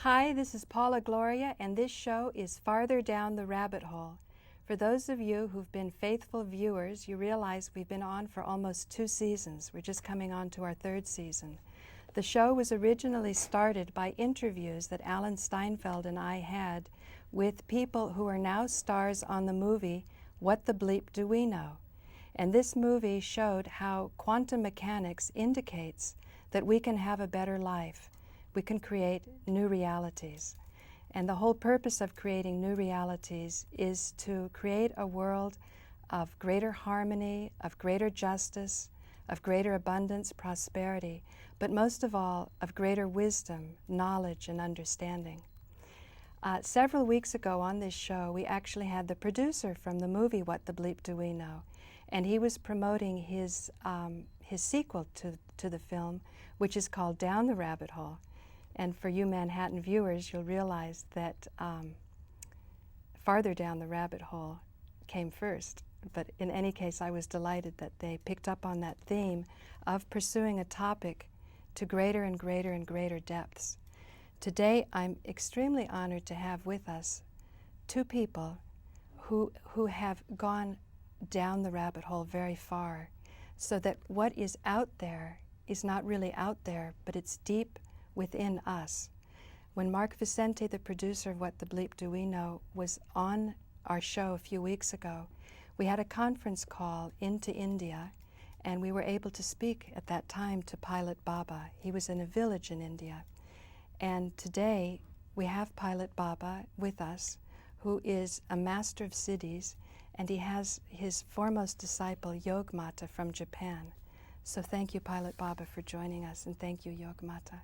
Hi, this is Paula Gloria, and this show is Farther Down the Rabbit Hole. For those of you who've been faithful viewers, you realize we've been on for almost 2 seasons. We're just coming on to our 3rd season. The show was originally started by interviews that Alan Steinfeld and I had with people who are now stars on the movie What the Bleep Do We Know? And this movie showed how quantum mechanics indicates that we can have a better life. We can create new realities. And the whole purpose of creating new realities is to create a world of greater harmony, of greater justice, of greater abundance, prosperity, but most of all, of greater wisdom, knowledge, and understanding. Several weeks ago on this show, we actually had the producer from the movie What the Bleep Do We Know? And he was promoting his sequel to the film, which is called Down the Rabbit Hole. And for you Manhattan viewers, you'll realize that Farther Down the Rabbit Hole came first. But in any case, I was delighted that they picked up on that theme of pursuing a topic to greater and greater and greater depths. Today, I'm extremely honored to have with us 2 people who have gone down the rabbit hole very far, so that what is out there is not really out there, but it's deep within us. When Mark Vicente, the producer of What the Bleep Do We Know, was on our show a few weeks ago, we had a conference call into India, and we were able to speak at that time to Pilot Baba. He was in a village in India. And today we have Pilot Baba with us, who is a master of siddhis, and he has his foremost disciple, Yoke Matta, from Japan. So thank you, Pilot Baba, for joining us, and thank you, Yoke Matta.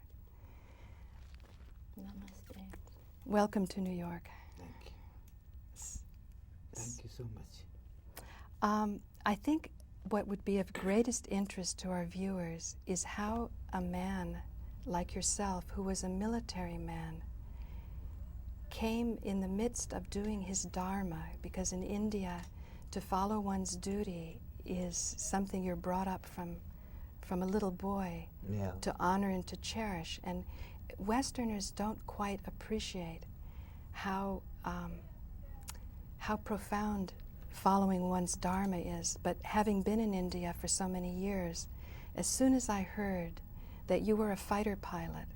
Namaste. Welcome to New York. Thank you. Thank you so much. I think what would be of greatest interest to our viewers is how a man like yourself, who was a military man, came in the midst of doing his dharma, because in India, to follow one's duty is something you're brought up from a little boy to honor and to cherish. And Westerners don't quite appreciate how profound following one's dharma is. But having been in India for so many years, as soon as I heard that you were a fighter pilot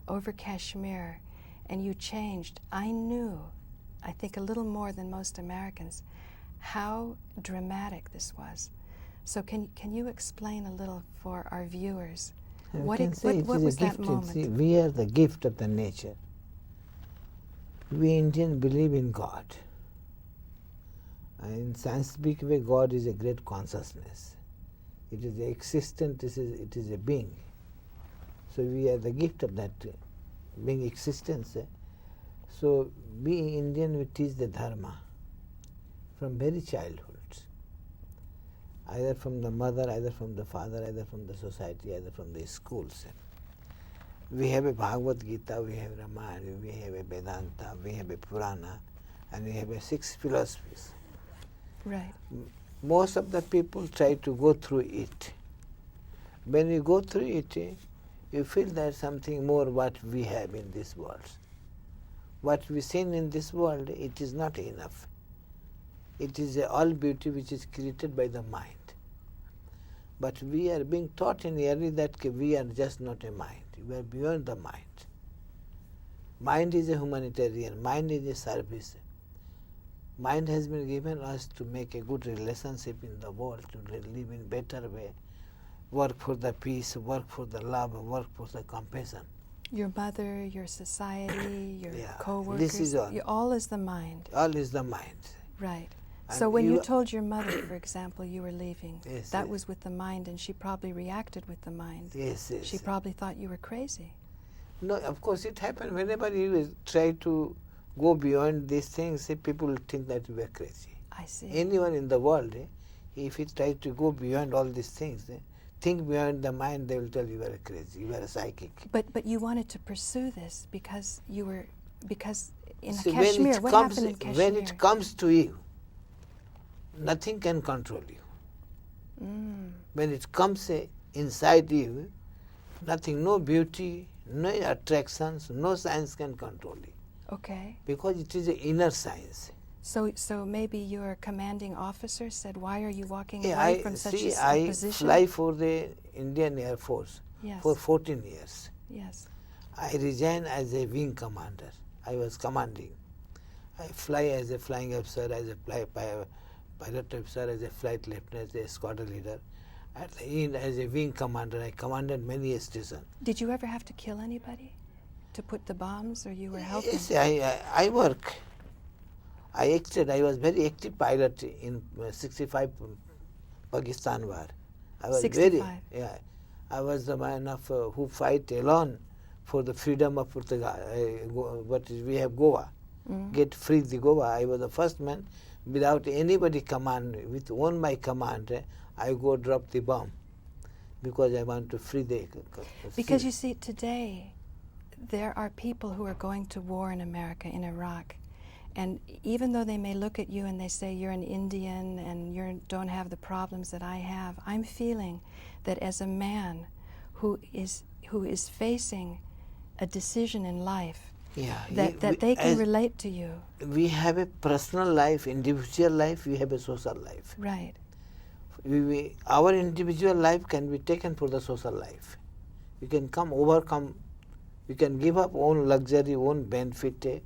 over Kashmir and you changed, I knew, I think a little more than most Americans, how dramatic this was. So can you explain a little for our viewers? What was that moment? See, we are the gift of the nature. We Indians believe in God. In scientific way, God is a great consciousness. It is existent, it is a being. So we are the gift of that being existence. So we Indian, we teach the dharma from very childhood. Either from the mother, either from the father, either from the society, either from the schools. We have a Bhagavad Gita, we have Ramayana, we have a Vedanta, we have a Purana, and we have 6 philosophies. Right. Most of the people try to go through it. When you go through it, you feel there's something more what we have in this world. What we see in this world, it is not enough. It is all beauty which is created by the mind. But we are being taught in early that we are just not a mind. We are beyond the mind. Mind is a humanitarian. Mind is a service. Mind has been given us to make a good relationship in the world, to live in better way, work for the peace, work for the love, work for the compassion. Your mother, your society, your co-workers, this is all is the mind. All is the mind. Right. And so when you told your mother, for example, you were leaving, yes, that was with the mind, and she probably reacted with the mind. Yes, yes. She probably thought you were crazy. No, of course it happened. Whenever you try to go beyond these things, people think that you are crazy. I see. Anyone in the world, if he tries to go beyond all these things, think beyond the mind, they will tell you are crazy, you are a psychic. But you wanted to pursue this because in See, Kashmir, what happened in Kashmir? When it comes to you, nothing can control you. When it comes inside you, nothing, no beauty, no attractions, no science can control it. Okay. Because it is an inner science. So maybe your commanding officer said, why are you walking Yeah, away from such a I position? fly for the Indian Air Force Yes. for 14 years. Yes. I resigned as a wing commander. I was commanding. I fly as a flying officer, as a pilot officer, as a flight lieutenant, as a squadron leader. At the end, as a wing commander, I commanded many stations. Did you ever have to kill anybody to put the bombs, or you were helping? Yes, I work. I was very active pilot in 65 Pakistan war. I was 65. I was the man of who fight alone for the freedom of Portugal. We have Goa. Get free the Goa. I was the first man without anybody command, with on my command. I go drop the bomb because I want to free the. Because you see, today there are people who are going to war in America, in Iraq. And even though they may look at you and they say you're an Indian and you don't have the problems that I have, I'm feeling that as a man who is facing a decision in life, that they can relate to you. We have a personal life, individual life, we have a social life. Right. Our individual life can be taken for the social life. We can overcome, we can give up own luxury, own benefit,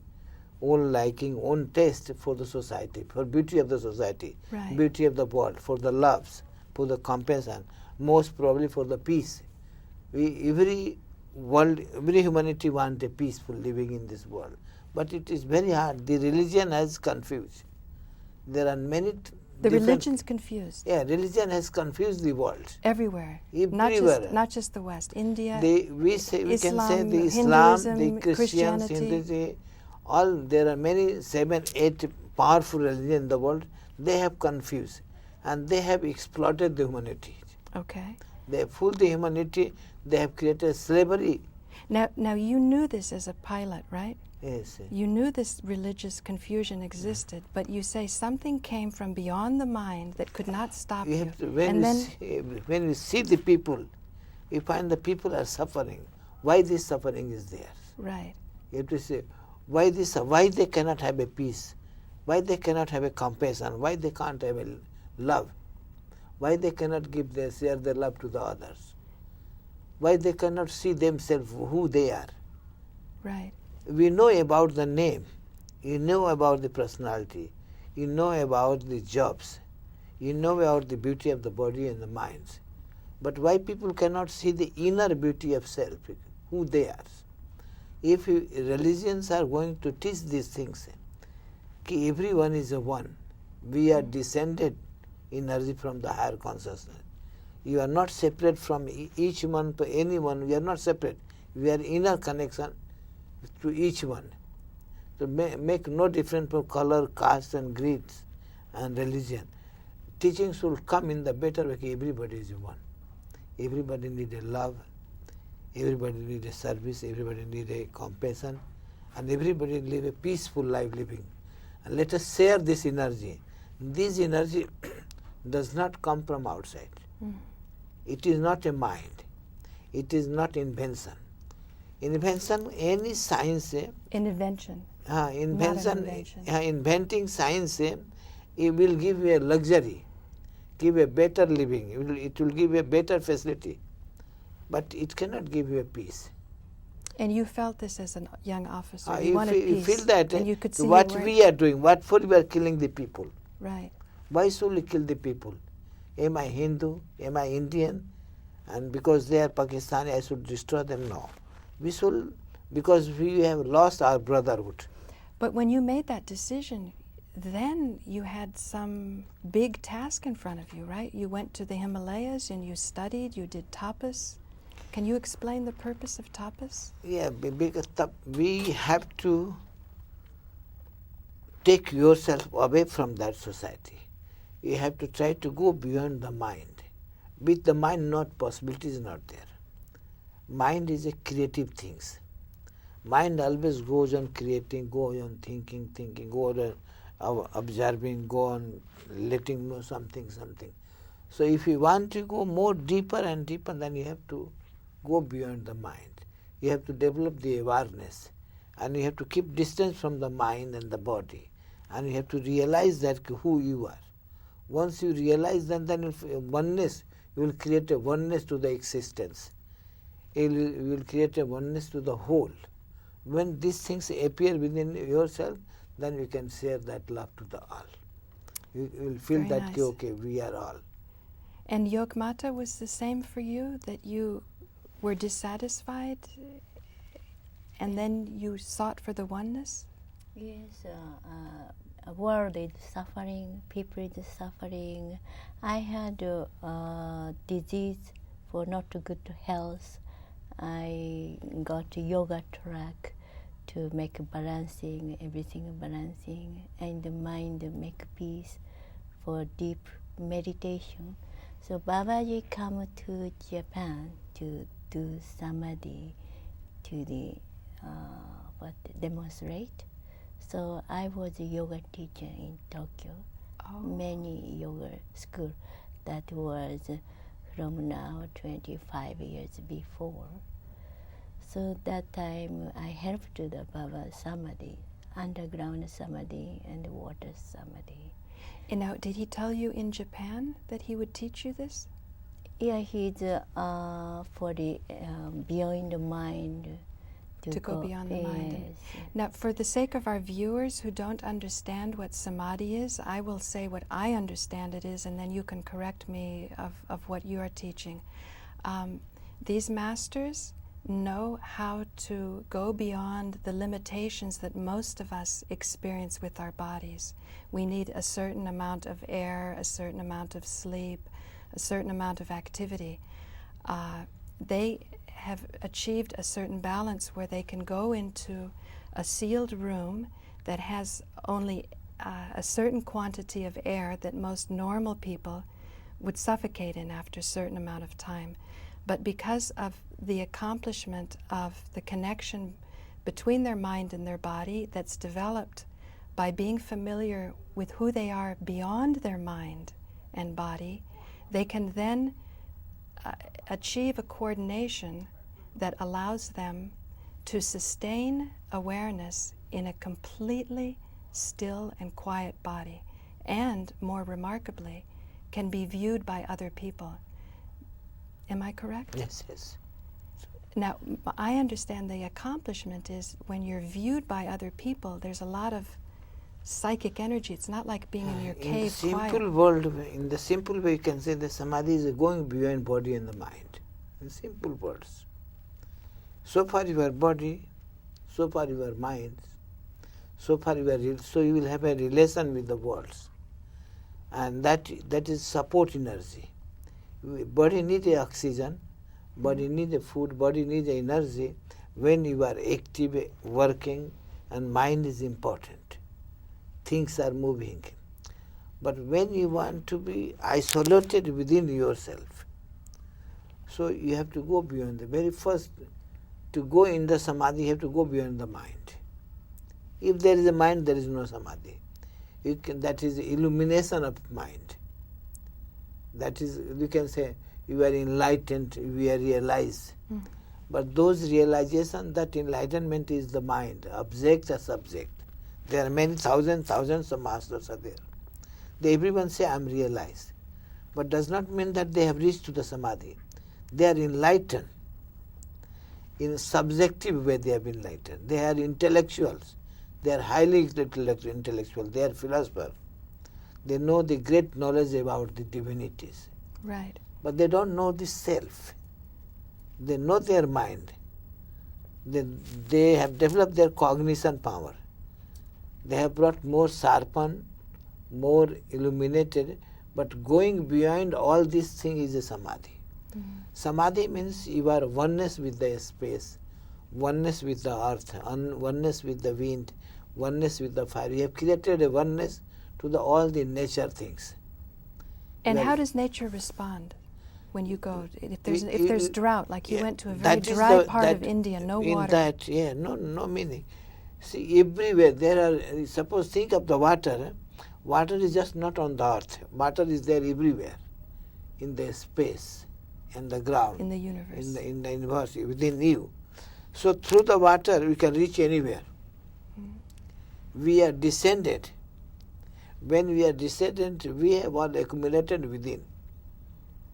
own liking, own taste for the society, for beauty of the society, right. Beauty of the world, for the loves, for the compassion, most probably for the peace. Every humanity wants a peaceful living in this world. But it is very hard. The religion has confused. There are many The religion's confused. Yeah, religion has confused the world. Everywhere. Everywhere. Not just the West. India, we can say the Islam, the Christians, Hinduism, there are many 7, 8 powerful religions in the world. They have confused and they have exploited the humanity. Okay. They have fooled the humanity. They have created slavery. Now you knew this as a pilot, right? Yes. You knew this religious confusion existed, but you say something came from beyond the mind that could not stop you. When we see the people, we find the people are suffering. Why this suffering is there? Right. You have to say, why they cannot have a peace? Why they cannot have a compassion? Why they can't have a love? Why they cannot share their love to the others? Why they cannot see themselves who they are? Right. We know about the name, you know about the personality, you know about the jobs, you know about the beauty of the body and the minds. But why people cannot see the inner beauty of self, who they are? If religions are going to teach these things, everyone is a one. We are descended energy from the higher consciousness. You are not separate from each one, anyone, we are not separate. We are inner connection to each one. To make no difference for color, caste and creed and religion. Teachings will come in the better way. Everybody is one. Everybody needs a love, everybody needs a service, everybody needs a compassion, and everybody live a peaceful life living. And let us share this energy. This energy does not come from outside. It is not a mind. It is not invention. Invention, any science. Invention. Inventing science, it will give you a luxury, give a better living, it will give you a better facility, but it cannot give you a peace. And you felt this as a young officer. You wanted peace. You feel that and you could see what we are doing, what for we are killing the people. Right. Why should we kill the people? Am I Hindu? Am I Indian? And because they are Pakistani, I should destroy them? No. We should, because we have lost our brotherhood. But when you made that decision, then you had some big task in front of you, right? You went to the Himalayas and you studied, you did tapas. Can you explain the purpose of tapas? Yeah, because we have to take yourself away from that society. You have to try to go beyond the mind. With the mind, not possibility is not there. Mind is a creative things. Mind always goes on creating, goes on thinking, go on observing, go on letting know something. So if you want to go more deeper and deeper, then you have to go beyond the mind. you have to develop the awareness, and you have to keep distance from the mind and the body, and you have to realize that who you are. Once you realize that, then oneness, you will create a oneness to the existence. You will create a oneness to the whole. When these things appear within yourself, then you can share that love to the all. You will feel Very that, nice. okay, we are all. And Yoke Matta was the same for you, that you were dissatisfied and then you sought for the oneness? Yes, world is suffering, people is suffering. I had disease for not good health. I got yoga track to make balancing, everything balancing, and the mind make peace for deep meditation. So Babaji come to Japan to do Samadhi, to the demonstrate. So I was a yoga teacher in Tokyo, many yoga school. That was from now 25 years before. So that time I helped to the Baba Samadhi, underground Samadhi and water Samadhi. And now, did he tell you in Japan that he would teach you this? Yeah, he's for the beyond the mind. To go beyond the mind. Yes. Now, for the sake of our viewers who don't understand what Samadhi is, I will say what I understand it is, and then you can correct me of what you are teaching. These masters know how to go beyond the limitations that most of us experience with our bodies. We need a certain amount of air, a certain amount of sleep, a certain amount of activity. They have achieved a certain balance where they can go into a sealed room that has only a certain quantity of air that most normal people would suffocate in after a certain amount of time. But because of the accomplishment of the connection between their mind and their body that's developed by being familiar with who they are beyond their mind and body, they can then achieve a coordination that allows them to sustain awareness in a completely still and quiet body, and, more remarkably, can be viewed by other people. Am I correct? Yes, yes. Now, I understand the accomplishment is when you're viewed by other people, there's a lot of psychic energy. It's not like being in your cave quiet. In the simple way, you can say that Samadhi is going beyond body and the mind. In simple words. So far your body, so far your mind, so far so you will have a relation with the worlds. And that is support energy. Body needs oxygen, body needs food, body needs energy when you are active, working, and mind is important. Things are moving. But when you want to be isolated within yourself, so you have to go beyond the very first. To go in the Samadhi, you have to go beyond the mind. If there is a mind, there is no Samadhi. That is illumination of mind. That is, you can say, you are enlightened, you are realized. But those realization, that enlightenment is the mind, object or subject. There are many thousands of masters are there. Everyone say, I am realized. But does not mean that they have reached to the Samadhi. They are enlightened. In a subjective way they have been enlightened. They are intellectuals. They are highly intellectual. They are philosophers. They know the great knowledge about the divinities. Right. But they don't know the self. They know their mind. They have developed their cognition power. They have brought more sharpened, more illuminated, but going beyond all these things is a Samadhi. Samadhi means you are oneness with the space, oneness with the earth, oneness with the wind, oneness with the fire. You have created a oneness to all the nature things. And how does nature respond when you go? If there's drought, like you went to a very dry part of India, no water. No meaning. See, everywhere there are, suppose think of the water. Water is just not on the earth. Water is there everywhere, in the space, in the ground, in the universe, in the universe, within you. So through the water we can reach anywhere. We are descended. When we are descended, we have all accumulated within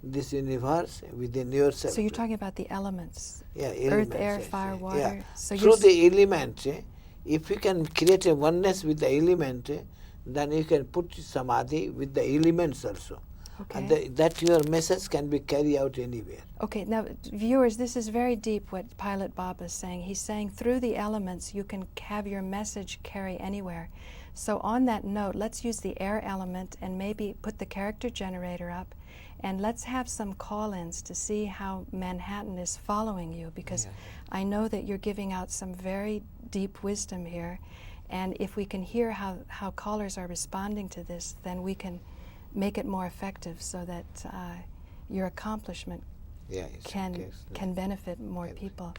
this universe, within yourself. So you're talking about the elements. Yeah, Earth, elements, air, yes, fire, yes. water. Yeah. So Through the element, if you can create a oneness with the element, then you can put Samadhi with the elements also. Okay. And that your message can be carried out anywhere. Okay, now viewers, this is very deep what Pilot Baba is saying. He's saying through the elements you can have your message carry anywhere. So on that note, let's use the air element and maybe put the character generator up, and let's have some call-ins to see how Manhattan is following you, because I know that you're giving out some very deep wisdom here, and if we can hear how callers are responding to this, then we can make it more effective so that your accomplishment can benefit more people.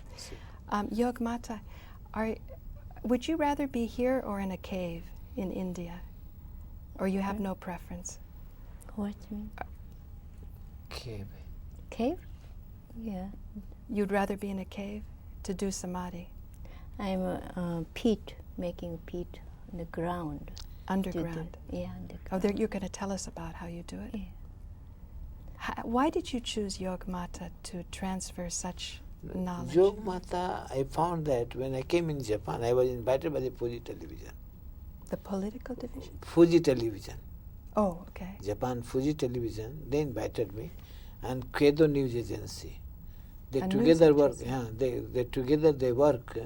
Yoke Matta, would you rather be here or in a cave in India? Or you have no preference? What do you mean? Cave. Cave? Yeah. You'd rather be in a cave to do Samadhi? I'm making peat on the ground. Underground? Underground. Oh, you're going to tell us about how you do it? Yeah. Why did you choose Yoke Matta to transfer such knowledge? Yoke Matta, I found that when I came in Japan, I was invited by the Fuji television. The political division? Fuji television. Oh, okay. Japan Fuji television, they invited me, and Kedo News Agency. They together work, they together they work,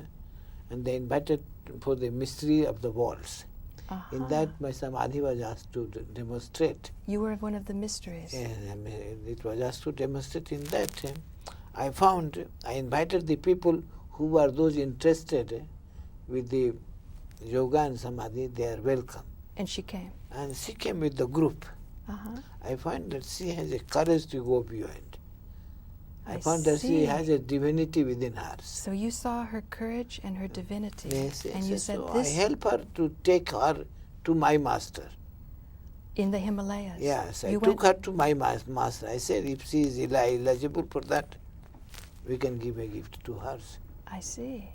and they invited for the mystery of the walls. In that, my Samadhi was asked to demonstrate. You were one of the mysteries. Yes, it was asked to demonstrate in that. I invited the people who were those interested with the yoga and Samadhi, they are welcome. And she came? And she came with the group. I find that she has a courage to go beyond. I found that she has a divinity within her. So you saw her courage and her divinity. Yes, and you said so this. I help her to take her to my master. In the Himalayas? Yes, I took her to my master. I said, if she is eligible for that, we can give a gift to her. I see.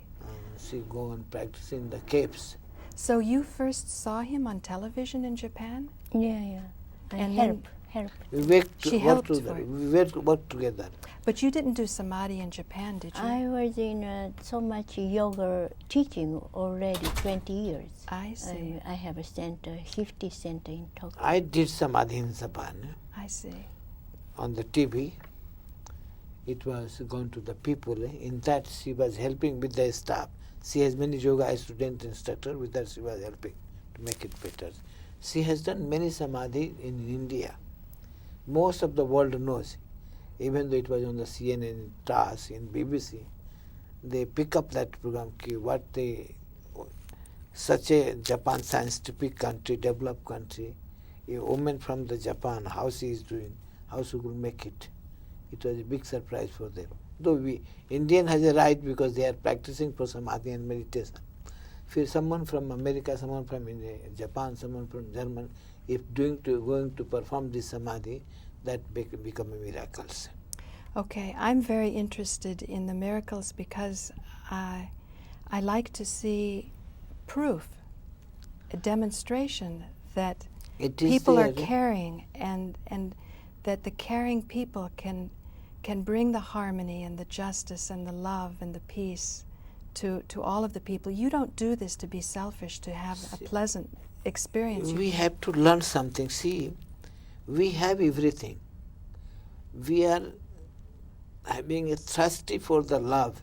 She go and practice in the caves. So you first saw him on television in Japan? Yeah. And help. We worked together. But you didn't do Samadhi in Japan, did you? I was in so much yoga teaching already 20 years. I see. I have a center, 50 center in Tokyo. I did Samadhi in Japan. I see. On the TV. It was going to the people. In that, she was helping with the staff. She has many yoga student instructor. With that, she was helping to make it better. She has done many Samadhi in India. Most of the world knows. Even though it was on the CNN, TAS, in BBC, they pick up that program. Such a Japan scientific country, developed country, a woman from the Japan, how she is doing, how she will make it. It was a big surprise for them. Though Indian has a right because they are practicing for Samadhi and meditation. If someone from America, someone from Japan, someone from Germany, if going to perform this Samadhi, that become a miracles. Okay, I'm very interested in the miracles because I like to see proof, a demonstration that people are caring and that the caring people can bring the harmony and the justice and the love and the peace to all of the people. You don't do this to be selfish, to have a pleasant experience. We have to learn something. See, we have everything. We are having a thirsty for the love.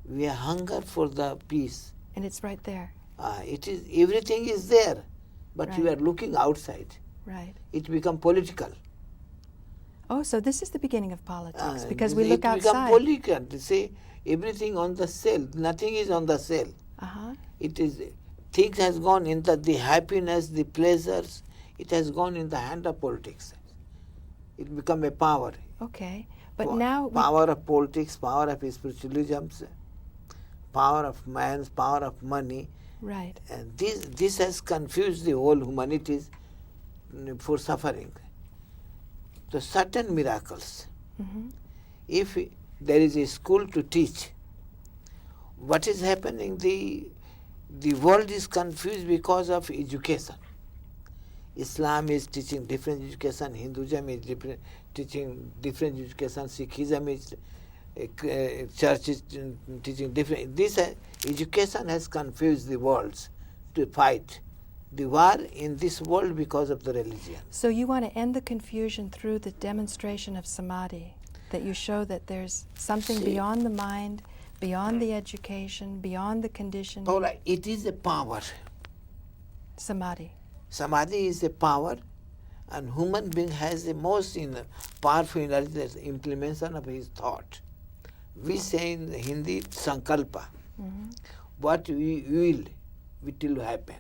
We are hunger for the peace. And it's right there. Everything is there, but right. we are looking outside. Right. It becomes political. Oh, so this is the beginning of politics because we look outside. It becomes political. They say everything on the cell. Nothing is on the cell. It is things has gone in the happiness, the pleasures. It has gone in the hand of politics. It become a power. Okay, but now power of politics, power of spiritualism, power of man's, power of money. Right. And this has confused the whole humanity for suffering. So certain miracles. If there is a school to teach, what is happening? The world is confused because of education. Islam is teaching different education, Hinduism is teaching different education, Sikhism is church is teaching different. This education has confused the worlds to fight the war in this world because of the religion. So you want to end the confusion through the demonstration of Samadhi, that you show that there's something beyond the mind, beyond the education, beyond the conditioning. All right, it is a power. Samadhi. Samadhi is a power, and human being has the most powerful energy, that's implementation of his thought. We say in Hindi, sankalpa. What we will, it will happen.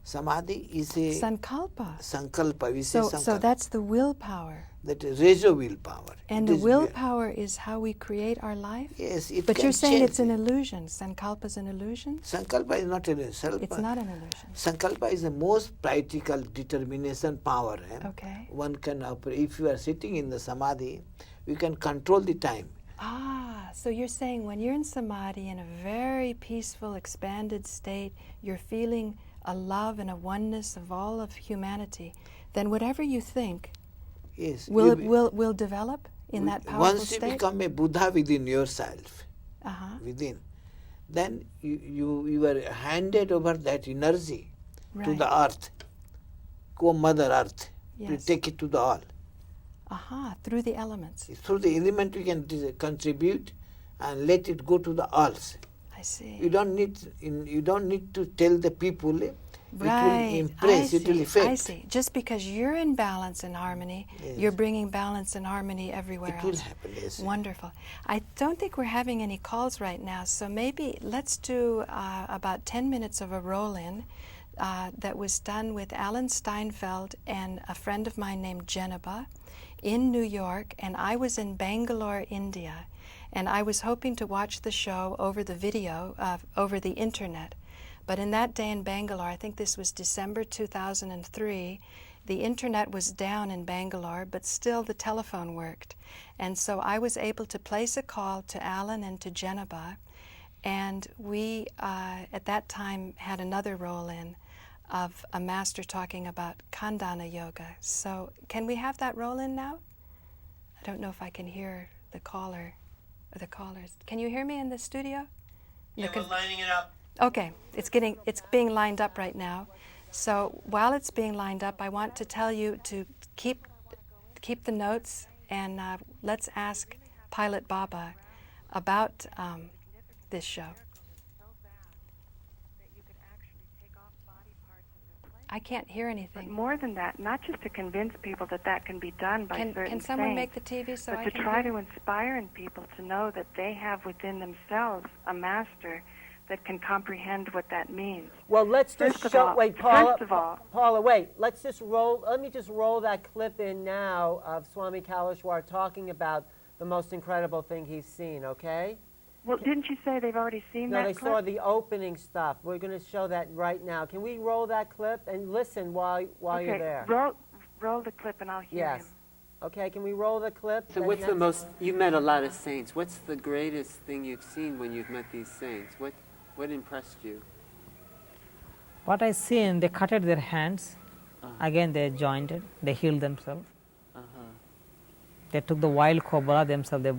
Samadhi is a Sankalpa. sankalpa. We say sankalpa. So that's the willpower. That is reso willpower. And the willpower is how we create our life? Yes, it But can you're saying change it's an illusion. Sankalpa is an illusion? Sankalpa is not an illusion. It's not an illusion. Sankalpa is the most practical determination power. Okay. One can operate. If you are sitting in the Samadhi, you can control the time. So you're saying when you're in Samadhi in a very peaceful, expanded state, you're feeling a love and a oneness of all of humanity, then whatever you think will develop in that powerful once state? you become a Buddha within yourself, within, then you are handed over that energy to the earth, Mother Earth, to take it to the all. Through the elements. Through the element you can contribute and let it go to the alls. I see. You don't need to tell the people. It Right. will impress, it will affect. I see. Just because you're in balance and harmony, you're bringing balance and harmony everywhere else. It will happen, yes. Wonderful. I don't think we're having any calls right now, so maybe let's do about 10 minutes of a roll-in that was done with Alan Steinfeld and a friend of mine named Jenaba in New York, and I was in Bangalore, India, and I was hoping to watch the show over the video, over the internet. But in that day in Bangalore, I think this was December 2003, the internet was down in Bangalore, but still the telephone worked. And so I was able to place a call to Alan and to Jenaba, and we, at that time, had another roll-in of a master talking about Khandana Yoga. So can we have that roll-in now? I don't know if I can hear the caller or the callers. Can you hear me in the studio? Yeah, we're lining it up. Okay, it's being lined up right now. So while it's being lined up, I want to tell you to keep the notes, and let's ask Pilot Baba about this show. I can't hear anything. But more than that, not just to convince people that can be done by certain Can someone saints, make the TV so but I to can try hear? to inspire in people to know that they have within themselves a master that can comprehend what that means. Well, let's just First of show. all- Wait, Paula. first of all- Paula, wait. Let's just roll. Let me just roll that clip in now of Swami Kaleshwar talking about the most incredible thing he's seen. Okay? Well, didn't you say they've already seen No, that they clip? saw the opening stuff. We're going to show that right now. Can we roll that clip and listen while you're there? Roll the clip and I'll hear Yes. him. Okay. Can we roll the clip? So what's the most, you've met a lot of saints. What's the greatest thing you've seen when you've met these saints? What impressed you? What I seen, they cutted their hands. Again, they jointed. They healed themselves. They took the wild cobra themselves. They,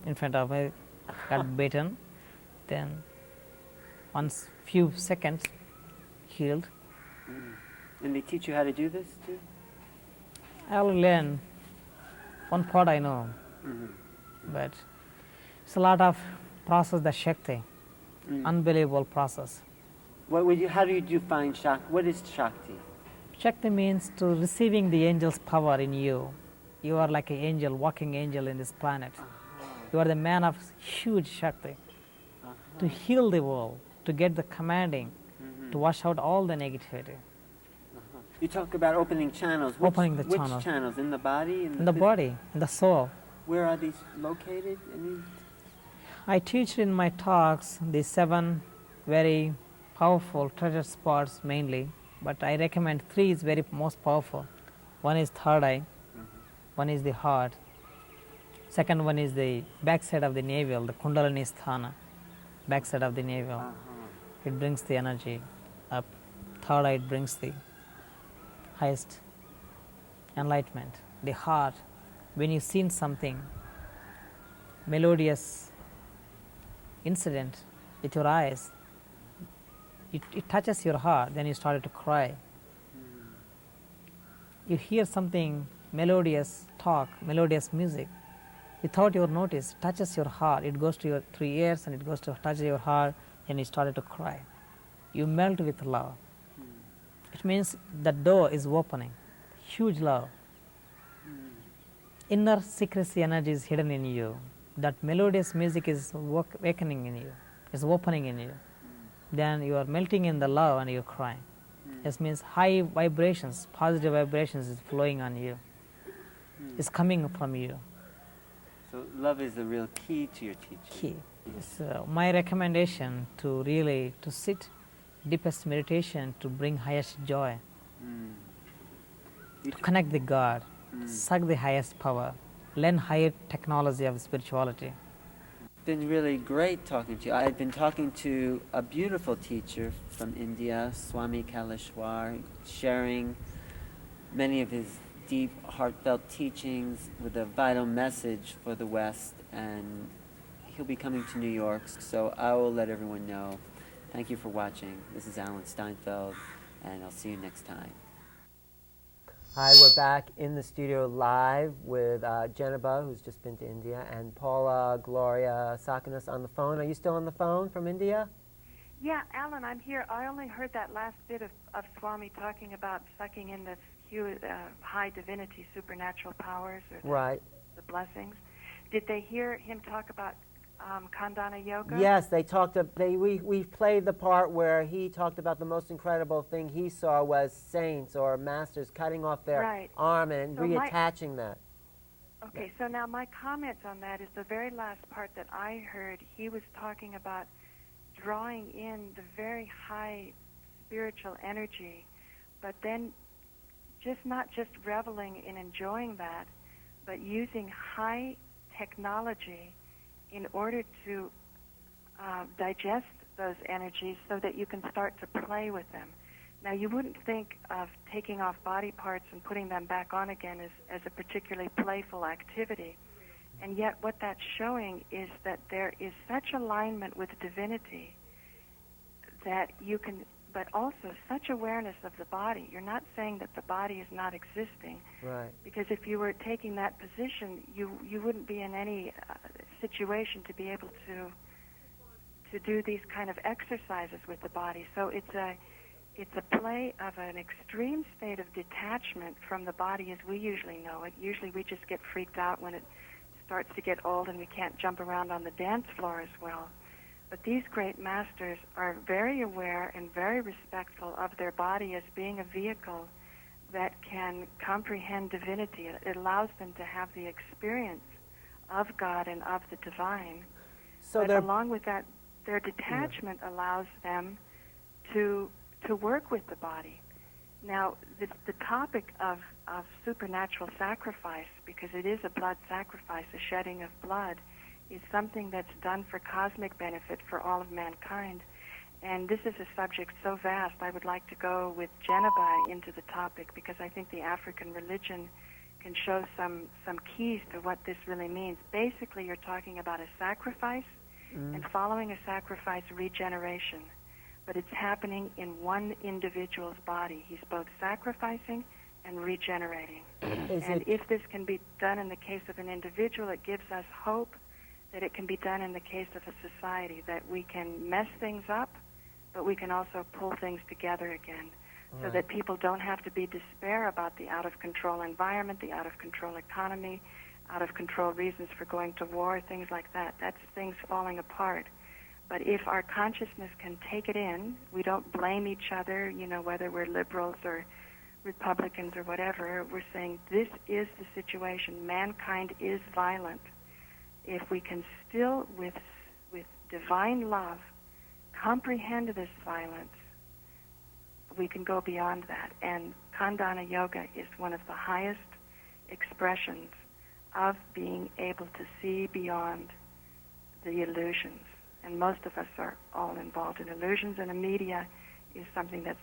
in front of me, got bitten. Then, once few seconds, healed. And they teach you how to do this too? I will learn. One part I know, but it's a lot of process. The Shakti, unbelievable process. How do you define Shakti? What is Shakti? Shakti means to receiving the angel's power in you. You are like an angel, walking angel in this planet. You are the man of huge Shakti. To heal the world, to get the commanding, to wash out all the negativity. You talk about opening channels. Opening the Which channel. channels? In the body? In the body, in the soul. Where are these located? I teach in my talks the 7 very powerful treasure spots mainly, but I recommend 3 is very most powerful. One is third eye, one is the heart, second one is the backside of the navel, the Kundalini Sthana, backside of the navel. It brings the energy up. Third eye, it brings the highest enlightenment. The heart, when you've seen something melodious incident with your eyes, it touches your heart, then you started to cry. You hear something melodious talk, melodious music, without your notice, touches your heart, it goes to your 3 ears and it goes to touch your heart, and you started to cry. You melt with love. It means the door is opening, huge love. Inner secrecy energy is hidden in you. That melodious music is awakening in you, is opening in you. Then you are melting in the love and you are crying. This means high vibrations, positive vibrations is flowing on you. It's coming from you. So love is the real key to your teaching. Key. It's my recommendation to really to sit deepest meditation to bring highest joy, to connect with God, suck the highest power, learn higher technology of spirituality. It's been really great talking to you. I've been talking to a beautiful teacher from India, Swami Kaleshwar, sharing many of his deep, heartfelt teachings with a vital message for the West, and he'll be coming to New York, so I will let everyone know. Thank you for watching. This is Alan Steinfeld, and I'll see you next time. Hi, we're back in the studio live with Jennifer, who's just been to India, and Paula Gloria Sakanos on the phone. Are you still on the phone from India? Yeah, Alan, I'm here. I only heard that last bit of Swami talking about sucking in the high divinity, supernatural powers, or the blessings. Did they hear him talk about Khandana Yoga? Yes, they talked. We played the part where he talked about the most incredible thing he saw was saints or masters cutting off their arm and so reattaching that. Okay, so now my comment on that is the very last part that I heard. He was talking about drawing in the very high spiritual energy, but then not just reveling in enjoying that, but using high technology in order to digest those energies so that you can start to play with them. Now, you wouldn't think of taking off body parts and putting them back on again as a particularly playful activity. And yet what that's showing is that there is such alignment with divinity that you can, but also such awareness of the body. You're not saying that the body is not existing. Right. Because if you were taking that position, you wouldn't be in any situation to be able to do these kind of exercises with the body. So it's a play of an extreme state of detachment from the body as we usually know it. Usually we just get freaked out when it starts to get old and we can't jump around on the dance floor as well. But these great masters are very aware and very respectful of their body as being a vehicle that can comprehend divinity. It allows them to have the experience of God and of the divine. So but along with that, their detachment allows them to work with the body. Now, the topic of supernatural sacrifice, because it is a blood sacrifice, a shedding of blood, is something that's done for cosmic benefit for all of mankind. And this is a subject so vast, I would like to go with Jennifer into the topic, because I think the African religion can show some keys to what this really means. Basically, you're talking about a sacrifice, and following a sacrifice, regeneration. But it's happening in one individual's body. He's both sacrificing and regenerating. And if this can be done in the case of an individual, it gives us hope that it can be done in the case of a society, that we can mess things up, but we can also pull things together again, so that people don't have to be despair about the out-of-control environment, the out-of-control economy, out-of-control reasons for going to war, things like that. That's things falling apart. But if our consciousness can take it in, we don't blame each other, whether we're liberals or Republicans or whatever. We're saying this is the situation. Mankind is violent. If we can still, with divine love, comprehend this violence, we can go beyond that. And Khandana Yoga is one of the highest expressions of being able to see beyond the illusions and most of us are all involved in illusions, and the media is something that's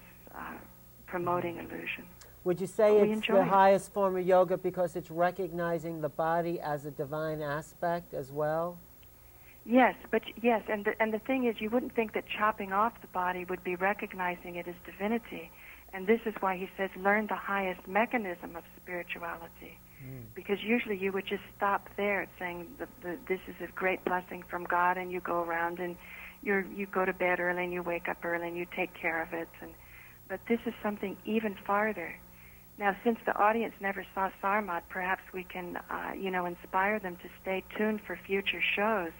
promoting illusion. Would you say We it's enjoy the it. highest form of yoga because it's recognizing the body as a divine aspect as well? Yes, and the thing is, you wouldn't think that chopping off the body would be recognizing it as divinity, and this is why he says learn the highest mechanism of spirituality, because usually you would just stop there, saying this is a great blessing from God, and you go around and you go to bed early and you wake up early and you take care of it, but this is something even farther. Now, since the audience never saw Sarmat, perhaps we can inspire them to stay tuned for future shows,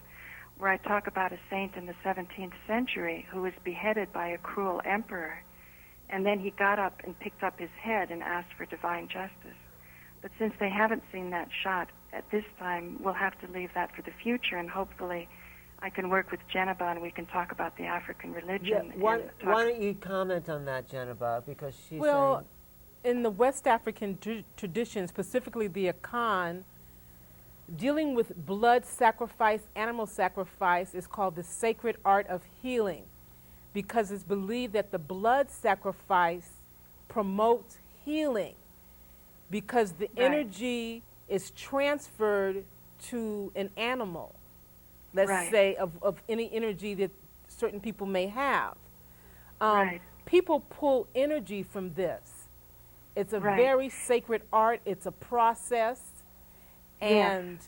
where I talk about a saint in the 17th century who was beheaded by a cruel emperor, and then he got up and picked up his head and asked for divine justice. But since they haven't seen that shot at this time, we'll have to leave that for the future, and hopefully I can work with Jeneba and we can talk about the African religion. Yeah, why don't you comment on that, Jeneba, because she's Well, in the West African tradition, specifically the Akan, dealing with blood sacrifice, animal sacrifice, is called the sacred art of healing, because it's believed that the blood sacrifice promotes healing, because the energy is transferred to an animal, let's say, of any energy that certain people may have. People pull energy from this. It's a very sacred art. It's a process. And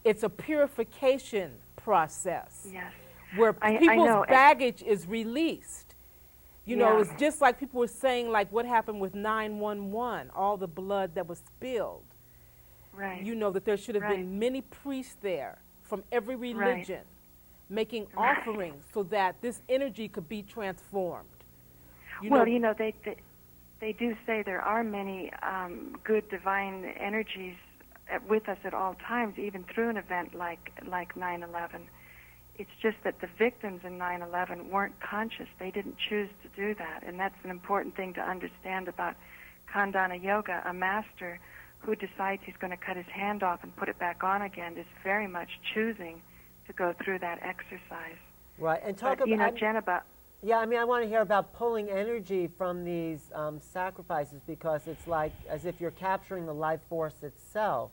it's a purification process where people's baggage is released. You know, it's just like people were saying, like what happened with 9/11, all the blood that was spilled. You know, that there should have been many priests there from every religion making offerings so that this energy could be transformed. You know, they do say there are many good divine energies with us at all times, even through an event like 9/11. It's just that the victims in 9/11 weren't conscious. They didn't choose to do that, and that's an important thing to understand about Khandana Yoga. A master who decides he's going to cut his hand off and put it back on again is very much choosing to go through that exercise. Right, and talk about, about... Jeneba... Yeah, I mean, I want to hear about pulling energy from these sacrifices, because it's like as if you're capturing the life force itself.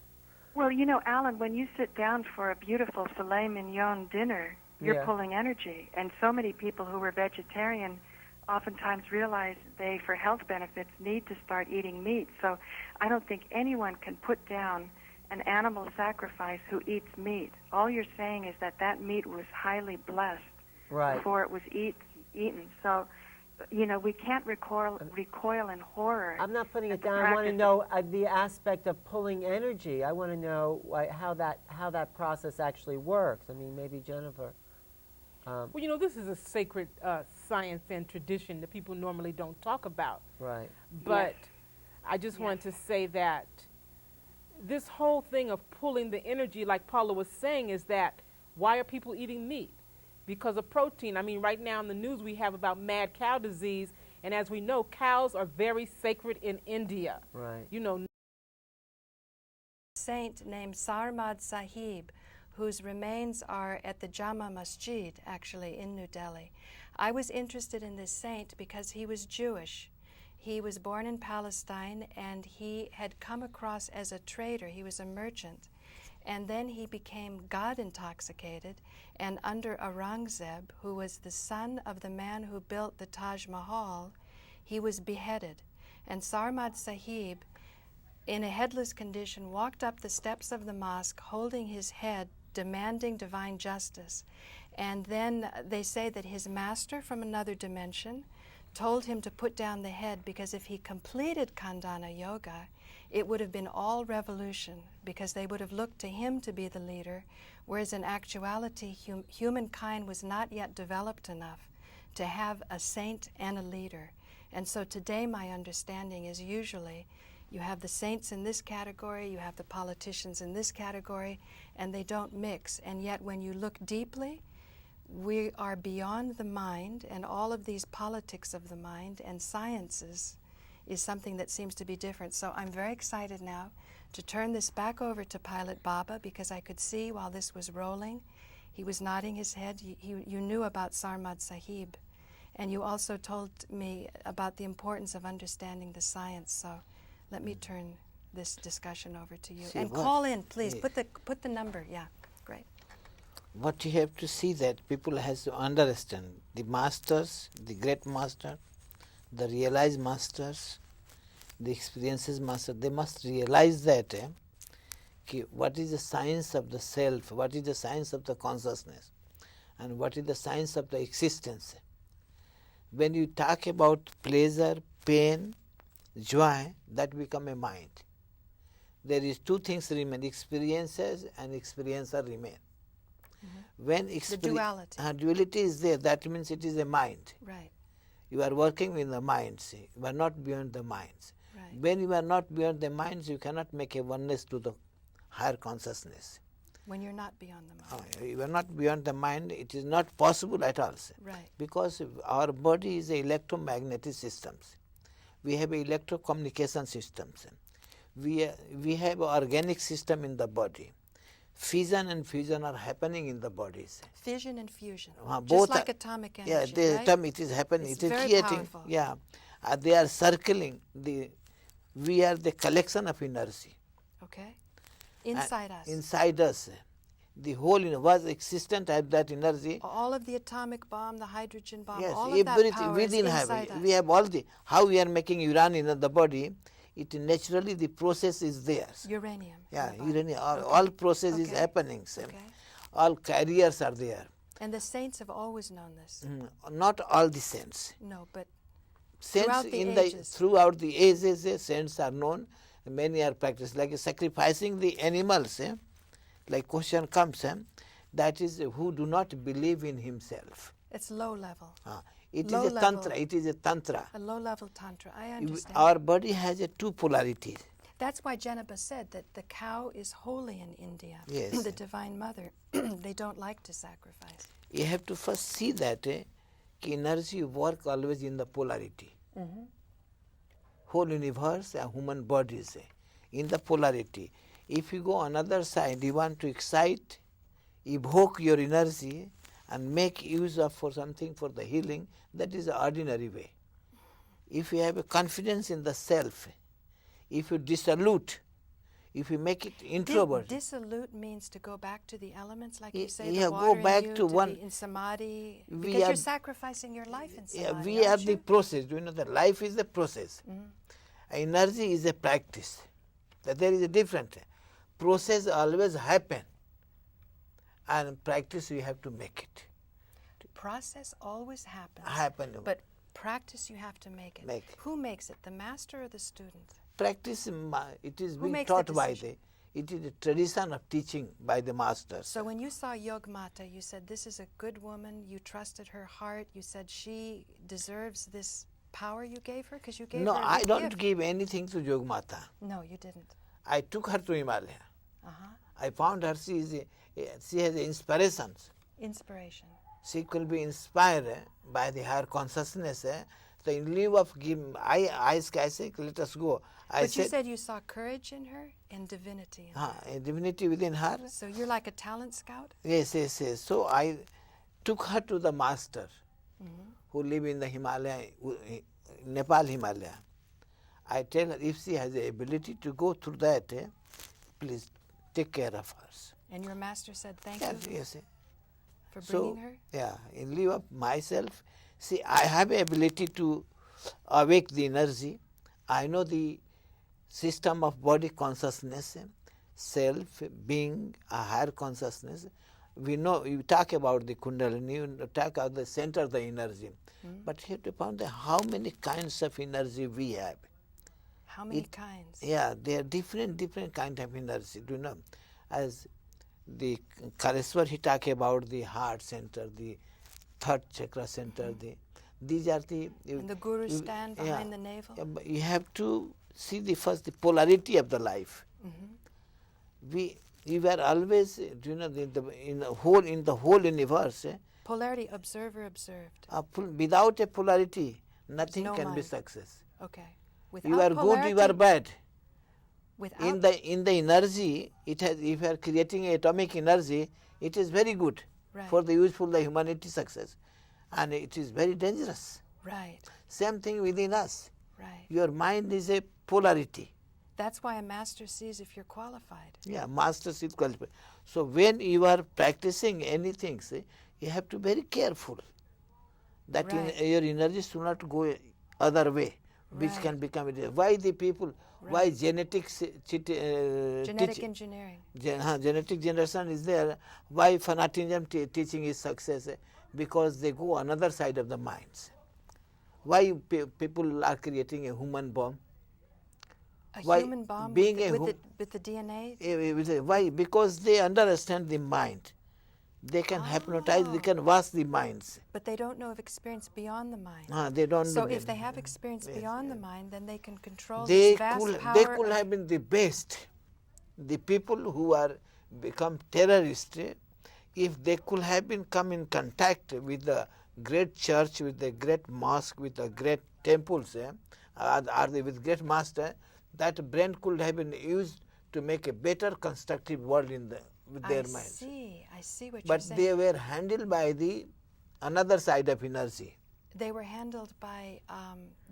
Well, you know, Alan, when you sit down for a beautiful filet mignon dinner, you're pulling energy. And so many people who were vegetarian oftentimes realize they, for health benefits, need to start eating meat. So I don't think anyone can put down an animal sacrifice who eats meat. All you're saying is that that meat was highly blessed before it was eaten. So, you know, we can't recoil in horror. I'm not putting it down. I want to know the aspect of pulling energy. I want to know how that process actually works. I mean, maybe Jennifer. Well, you know, this is a sacred science and tradition that people normally don't talk about. Right. But I just wanted to say that this whole thing of pulling the energy, like Paula was saying, is that why are people eating meat? Because of protein. I mean, right now in the news we have about mad cow disease, and as we know, cows are very sacred in India. Right. You know, saint named Sarmad Sahib, whose remains are at the Jama Masjid, actually, in New Delhi. I was interested in this saint because he was Jewish. He was born in Palestine, and he had come across as a trader. He was a merchant. And then he became God-intoxicated, and under Aurangzeb, who was the son of the man who built the Taj Mahal, he was beheaded. And Sarmad Sahib, in a headless condition, walked up the steps of the mosque holding his head, demanding divine justice. And then they say that his master from another dimension told him to put down the head, because if he completed Khandana Yoga, it would have been all revolution, because they would have looked to him to be the leader, whereas in actuality, humankind was not yet developed enough to have a saint and a leader. And so today my understanding is usually you have the saints in this category, you have the politicians in this category, and they don't mix. And yet when you look deeply, we are beyond the mind, and all of these politics of the mind and sciences is something that seems to be different. So I'm very excited now to turn this back over to Pilot Baba, because I could see while this was rolling, He was nodding his head. You knew about Sarmad Sahib, and you also told me about the importance of understanding the science. So let me turn this discussion over to you. See, and what- call in, please. Yeah. Put the number. Yeah, great. What you have to see that people has to understand the masters, the great master, the realized masters, the experiences master, they must realize that what is the science of the self, what is the science of the consciousness, and what is the science of the existence. When you talk about pleasure, pain, joy, that become a mind. There is two things remain, experiences and experiencer remain. When The duality. duality is there, that means it is a mind. Right, You are working in the mind, see. You are not beyond the minds. right. When you are not beyond the minds, you cannot make a oneness to the higher consciousness. When you're not beyond the mind. You are not beyond the mind, it is not possible at all. See. Right. Because our body is a electromagnetic systems. We have electrocommunication systems. We have organic system in the body. Fission and fusion are happening in the bodies. Fission and fusion. Both Just like are- atomic energy, Yeah, the right? atom, it is happening. It's it is very creating. powerful. Yeah, they are circling. We are the collection of energy. Okay. Inside us. Inside us, the whole was existent at that energy. All of the atomic bomb, the hydrogen bomb, Yes, all of that everything power within is have. inside us. We have all the how we are making uranium in the body. It naturally the process is there. Uranium. in Yeah, the body. uranium. All, Okay. all process is Okay. happening. Sir. Okay. All carriers are there. And the saints have always known this. Not all the saints. No, but Saints Throughout the in ages. throughout the ages, saints are known. Many are practiced, like sacrificing the animals. Like question comes, that is who do not believe in himself. it's low level. It Low is a level. tantra. It is a tantra. A low level tantra. I understand. Our body has a two polarities. That's why Jenaba said that the cow is holy in India. Yes. The Divine Mother. They don't like to sacrifice. You have to first see that energy work always in the polarity. Whole universe and human bodies in the polarity. If you go another side, you want to excite, evoke your energy and make use of for something for the healing, that is the ordinary way. If you have a confidence in the self, if you dissolute, if you make it introvert, Dissolute means to go back to the elements, like Yeah, you say, yeah, the go water back in you, to one- be in samadhi, We because are- you're sacrificing your life in samadhi. we are aren't the you? process. Do you know that life is a process? Energy is a practice. That there is a difference. Process always happen, and practice we have to make it. Process always happens. Happen. But practice, you have to make it. Make. Who makes it, the master or the student? Practice, it is Who being makes the taught by decision? it is a tradition of teaching by the masters. So when you saw Yoke Matta, you said, this is a good woman, you trusted her heart, you said she deserves this power you gave her, because you gave No, her a I big don't gift. give anything to Yoga Mata. No, you didn't. I took her to Himalaya. Uh-huh. I found her, she has inspirations. Inspiration. She could be inspired by the higher consciousness. So in lieu of giving, I say, let us go. I But you said you saw courage in her and divinity in her. a divinity within her. So you're like a talent scout? Yes. So I took her to the master who live in the Himalaya, Nepal Himalaya. I tell her if she has the ability to go through that, please take care of her. And your master said, thank you Yes. for So, bringing her? yeah, in lieu of myself, see, I have the ability to awake the energy. I know the system of body consciousness, self, being, a higher consciousness. We know, you talk about the Kundalini, you talk about the center of the energy. But you have to find out how many kinds of energy we have. How many kinds? Yeah, there are different kind of energy. Do you know? As the Kareshwar, he talk about the heart center, the third chakra center. These are the. And the guru stand behind the navel? Yeah, but you have to see the polarity of the life. We were always, do you know, in the whole universe. Polarity, observer, observed. Without a polarity, nothing No can be mind. success. Okay. Without You are polarity, good, you are bad. Without, In the energy, it has. If you are creating atomic energy, it is very good. Right. for the useful, the humanity success. And it is very dangerous. Right. Same thing within us. Right. Your mind is a polarity. That's why a master sees if you're qualified. Yeah, master is qualified. So when you are practicing anything, say, you have to be very careful that Right. your energies do not go other way, which Right. can become why the people, why Right. genetics Genetic engineering. genetic generation is there, why fanatism teaching is success, because they go another side of the minds. Why people are creating a human bomb? A Why human bomb being with the DNA? Why? Because they understand the mind. They can hypnotize, they can wash the minds. But they don't know of experience beyond the mind. They don't So know. if they have experience beyond the mind, then they can control They this vast power. they could have been the best. The people who are become terrorists, if they could have been come in contact with the great church, with the great mosque, with the great temples, or with great master, that brain could have been used to make a better constructive world with their minds. I see what But you're saying. they were handled by the another side of energy. They were handled by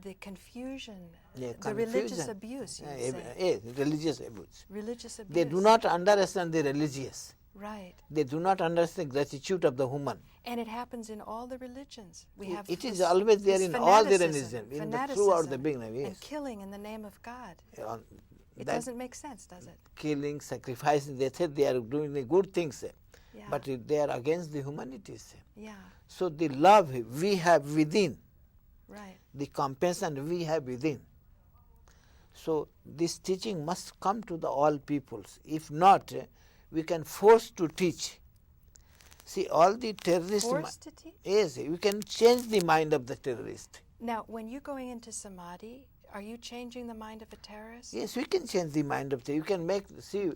the confusion, Yeah, the religious confusion. abuse, you would say. Yes, religious abuse. Religious abuse. They do not understand the religious. Right. They do not understand the gratitude of the human. And it happens in all the religions. We have It is this- always there this in all the fanaticism, religion, throughout the fanaticism, beginning. Yes. and killing in the name of God. It That doesn't make sense, does it? killing, sacrificing, they say they are doing the good things, Yeah. but they are against the humanities. Yeah. So the love we have within, Right. the compassion we have within. So this teaching must come to the all peoples. If not, we can force to teach. See, all the terrorists. Forced to teach? Yes, we can change the mind of the terrorist. Now, when you're going into Samadhi, are you changing the mind of a terrorist? Yes, we can change the mind of the. You can make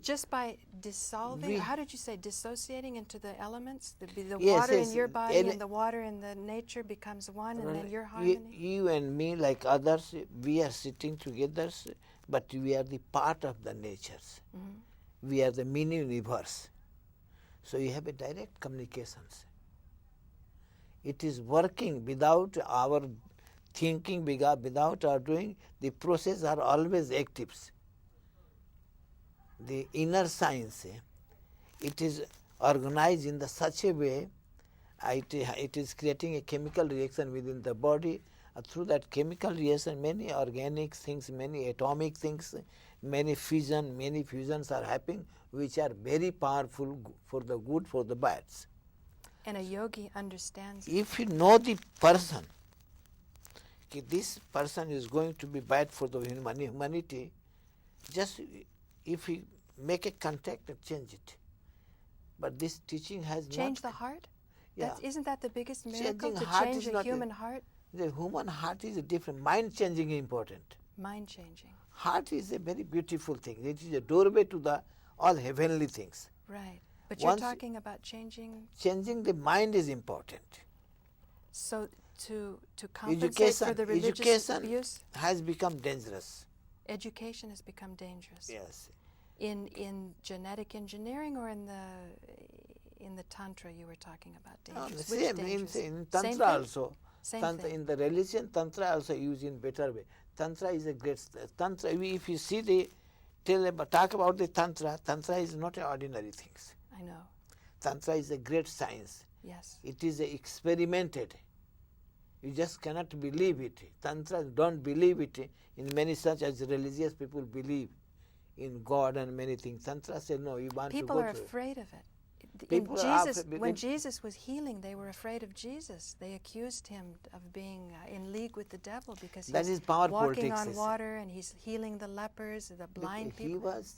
Just by dissolving, We- or how did you say, dissociating into the elements? The Yes, water yes, in your body any- and the water in the nature becomes one, and then your harmony? you and me, like others, we are sitting together, but we are the part of the natures. Mm-hmm. We are the mini universe. So you have a direct communications. It is working without our thinking, without our doing. The process are always actives. The inner science, it is organized in such a way, it is creating a chemical reaction within the body. Through that chemical reaction, many organic things, many atomic things, many fusions are happening, which are very powerful for the good, for the bads. And a yogi understands it. If you know the person, this person is going to be bad for the humanity, just if you make a contact and change it. But this teaching has Change not. the heart? Yeah. Isn't that the biggest miracle, Changing to heart change is a not human heart? The human heart is a different. Mind changing is important. Mind changing. Heart is a very beautiful thing. It is a doorway to the all heavenly things. Right. But you're Once- talking about changing, Changing the mind is important. so to compensate for the religious Education abuse, has become dangerous. education has become dangerous. Yes. In genetic engineering, or in the tantra you were talking about dangerous? Which Same dangerous? in Same tantra thing? also. Same Tantra, thing. in the religion, tantra also used in better way. Tantra is a great tantra. If you see talk about the tantra, tantra is not ordinary things. I know. Tantra is a great science. Yes. It is experimented. You just cannot believe it. Tantra don't believe it in many such as religious people believe in God and many things. Tantra said no, you want People to go are through it. afraid of it. People are Jesus, afraid- when Jesus was healing, they were afraid of Jesus. They accused him of being in league with the devil because That he's is power walking politics, on is- water and he's healing the lepers, the blind He people. was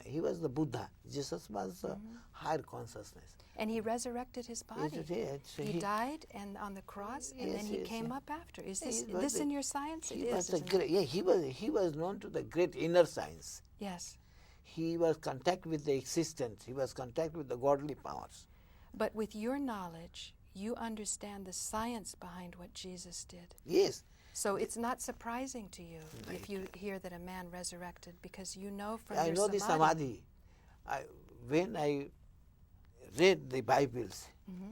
he was the Buddha. Jesus was the higher consciousness. And he resurrected his body. So He died and on the cross, and Yes, then he yes, came yeah. up after. Is Yeah, this he was this the- in your science? He It was is. the isn't it? great. Yeah, he was known to the great inner science. Yes. He was contact with the existence. He was contact with the godly powers. But with your knowledge, you understand the science behind what Jesus did. Yes. So it's not surprising to you if you hear that a man resurrected, because you know from I your know the samadhi. Samadhi. When I read the Bibles.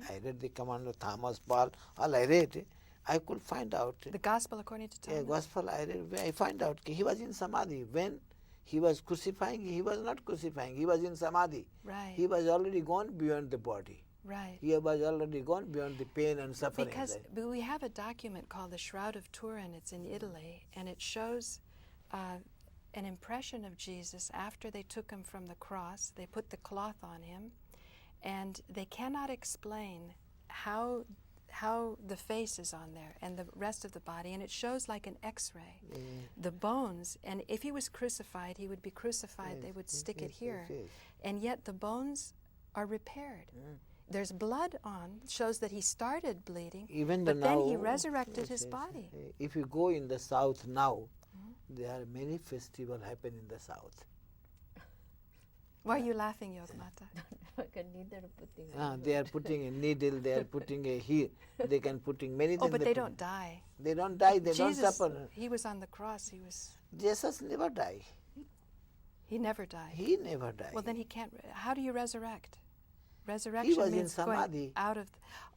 I read the Command of Thomas Paul, all I read, I could find out. The Gospel according to Thomas? Gospel I read, I find out he was in Samadhi. When he was crucifying, he was not crucifying, he was in Samadhi. Right. He was already gone beyond the body. Right. He was already gone beyond the pain and suffering. Because we have a document called the Shroud of Turin, it's in Italy, and it shows an impression of Jesus after they took him from the cross. They put the cloth on him, and they cannot explain how the face is on there and the rest of the body, and it shows like an x-ray. The bones, and if he was crucified, he would be crucified, they would stick it here. And yet the bones are repaired. There's blood on, shows that he started bleeding, but then he resurrected his body. If you go in the south now, there are many festivals happen in the south. Why are you laughing, Yoke Matta? They are putting a needle, they are putting a heel, they can putting many things. Oh, but they don't die. They don't die, they Jesus, don't suffer. he was on the cross, he was... Jesus never died. He never died. He never died. Well, then he can't... How do you resurrect? Resurrection he was means in Samadhi. Going out of...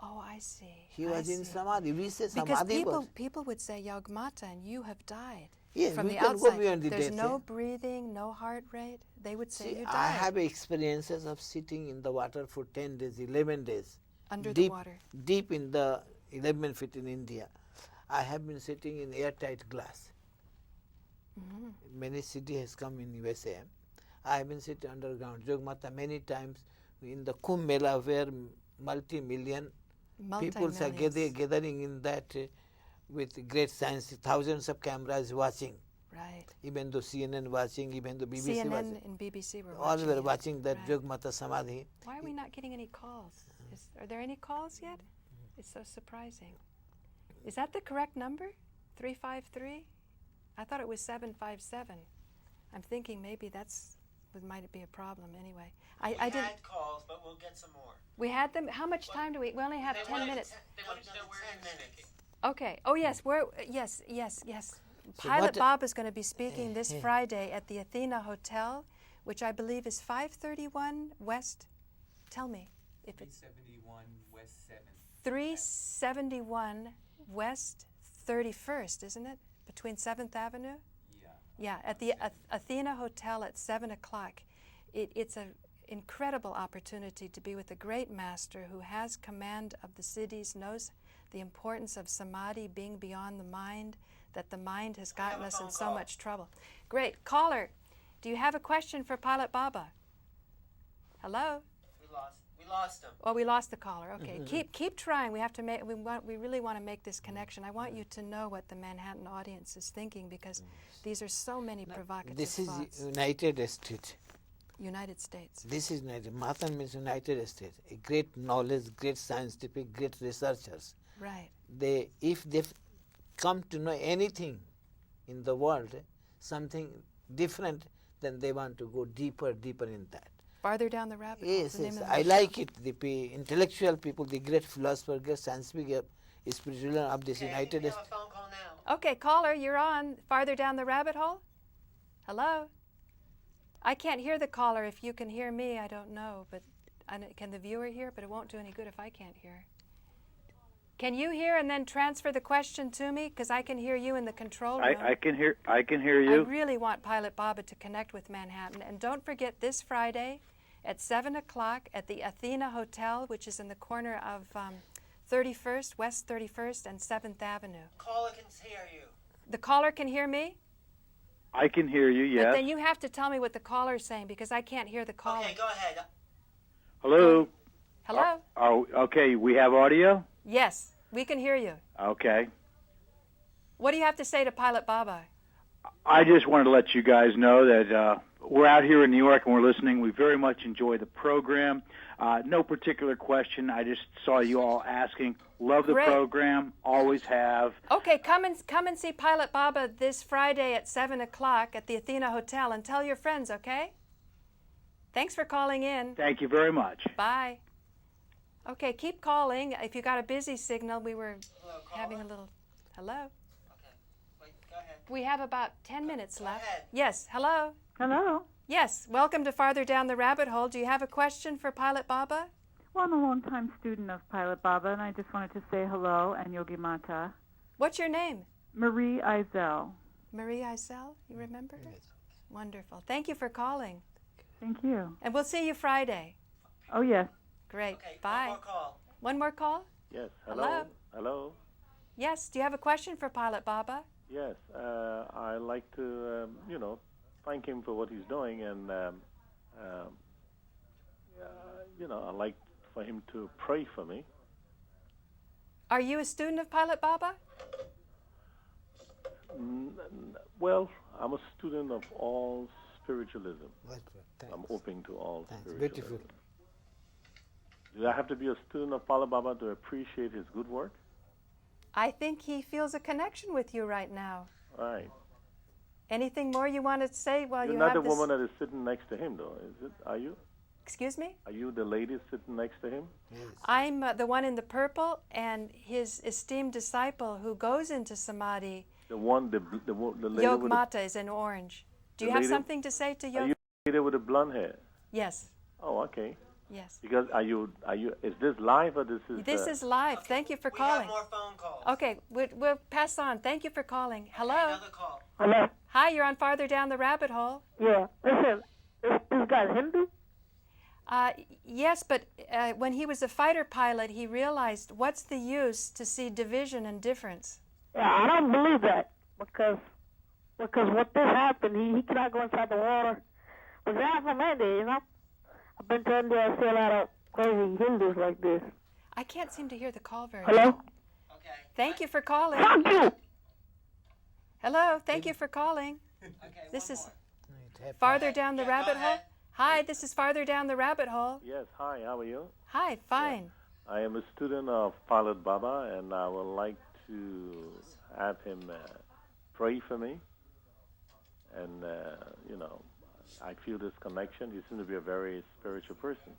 Oh, I see. He was in Samadhi. We say because Samadhi people would say, Yoke Matta, and you have died. Yes, from we the can outside. go beyond the There's death, no breathing, no heart rate. They would say you died. I have experiences of sitting in the water for 10 days, 11 days. Under deep, the water? Deep in the 11 feet in India. I have been sitting in airtight glass. Many city has come in USA. I have been sitting underground. Yoke Matta many times in the Kumbh Mela where multi-million people are gathering in that with great science, thousands of cameras watching. Right. Even though CNN watching, even though BBC CNN watching. and BBC were all watching. were watching that right. Yoke Matta Samadhi. Why are we not getting any calls? Are there any calls yet? It's so surprising. Is that the correct number? 353? I thought it was 757. I'm thinking maybe might be a problem anyway. We had calls, but we'll get some more. We had them? How much time do we only have 10 minutes. They wanted to know where in minutes. Okay. Oh, yes. Yes. So Pilot Bob is going to be speaking this Friday at the Athena Hotel, which I believe is 531 West. Tell me. If it's 371 West 7th. 371 West 31st, isn't it? Between 7th Avenue? Yeah, at the Athena Hotel at 7 o'clock. It's an incredible opportunity to be with a great master who has command of the cities, knows the importance of Samadhi, being beyond the mind, that the mind has gotten us in so much trouble. Great. Caller, do you have a question for Pilot Baba? Hello? We lost him. Oh, we lost the caller. Okay, keep trying. We have to make. We really want to make this connection. I want you to know what the Manhattan audience is thinking because these are so many provocative This is thoughts. United States. United States. This is United. Matta means United States. A great knowledge, great scientific, great researchers. Right. If they come to know anything in the world, something different, then they want to go deeper in that. Farther down the rabbit hole. Yes. I like it. The intellectual people, the great philosophers, great scientific, spiritual of this United States. We have a phone call now. Okay, caller, you're on. Farther down the rabbit hole? Hello? I can't hear the caller. If you can hear me, I don't know. But can the viewer hear? But it won't do any good if I can't hear. Can you hear and then transfer the question to me? Because I can hear you in the control room. I can hear you. I really want Pilot Baba to connect with Manhattan. And don't forget this Friday at 7 o'clock at the Athena Hotel, which is in the corner of 31st, West 31st and 7th Avenue. Caller can hear you. The caller can hear me? I can hear you, yes. But then you have to tell me what the caller is saying because I can't hear the caller. Okay, go ahead. Hello? Hello? Okay, we have audio? Yes, we can hear you. Okay. What do you have to say to Pilot Baba? I just wanted to let you guys know that we're out here in New York and we're listening. We very much enjoy the program. No particular question. I just saw you all asking. Love the program. Always have. Okay, come and see Pilot Baba this Friday at 7 o'clock at the Athena Hotel and tell your friends, okay? Thanks for calling in. Thank you very much. Bye. Okay, keep calling. If you got a busy signal, we were having a little... Hello? Okay. Wait, go ahead. We have about 10 minutes left. Go ahead. Yes, hello? Hello. Yes, welcome to Farther Down the Rabbit Hole. Do you have a question for Pilot Baba? Well, I'm a long-time student of Pilot Baba, and I just wanted to say hello and Yogi Matta. What's your name? Marie Eisel. Marie Eisel, you remember her? Yes. Wonderful. Thank you for calling. Thank you. And we'll see you Friday. Oh, yes. Great. Okay, bye. One more call. One more call? Yes. Hello. Hello. Yes. Do you have a question for Pilot Baba? Yes. I like to, thank him for what he's doing, and I like for him to pray for me. Are you a student of Pilot Baba? Well, I'm a student of all spiritualism. I'm open to all spiritualism. Beautiful. Do I have to be a student of Pilot Baba to appreciate his good work? I think he feels a connection with you right now. Right. Anything more you want to say while You're you not have the this? woman that is sitting next to him, though, is it? Are you? Excuse me? Are you the lady sitting next to him? Yes. I'm the one in the purple, and his esteemed disciple who goes into Samadhi, The lady Yoke with Matta, is in orange. Do you the have lady- something to say to Are Yoke? you the lady with the blonde hair? Yes. Oh, okay. Yes. Because is this live or this is? This is live. Thank you for We calling. have more phone calls. Okay, we'll pass on. Thank you for calling. Hello. Another call. Hello? Hi, you're on Farther Down the Rabbit Hole. Yeah. Listen, this guy's Hindu? Yes, but when he was a fighter pilot, he realized what's the use to see division and difference? Yeah, I don't believe that because what this happened, he cannot go inside the water. But I'm from India, I've been to India, I see a lot of crazy Hindus like this. I can't seem to hear the call very Hello? well. Okay. Thank you for calling. Fuck you! Hello, thank you for calling. Okay, This one is more. Farther Down the Yeah, go Rabbit Hole. ahead. Hi, this is Farther Down the Rabbit Hole. Yes. Hi. How are you? Hi, fine. I am a student of Pilot Baba, and I would like to have him pray for me. And I feel this connection. He seems to be a very spiritual person.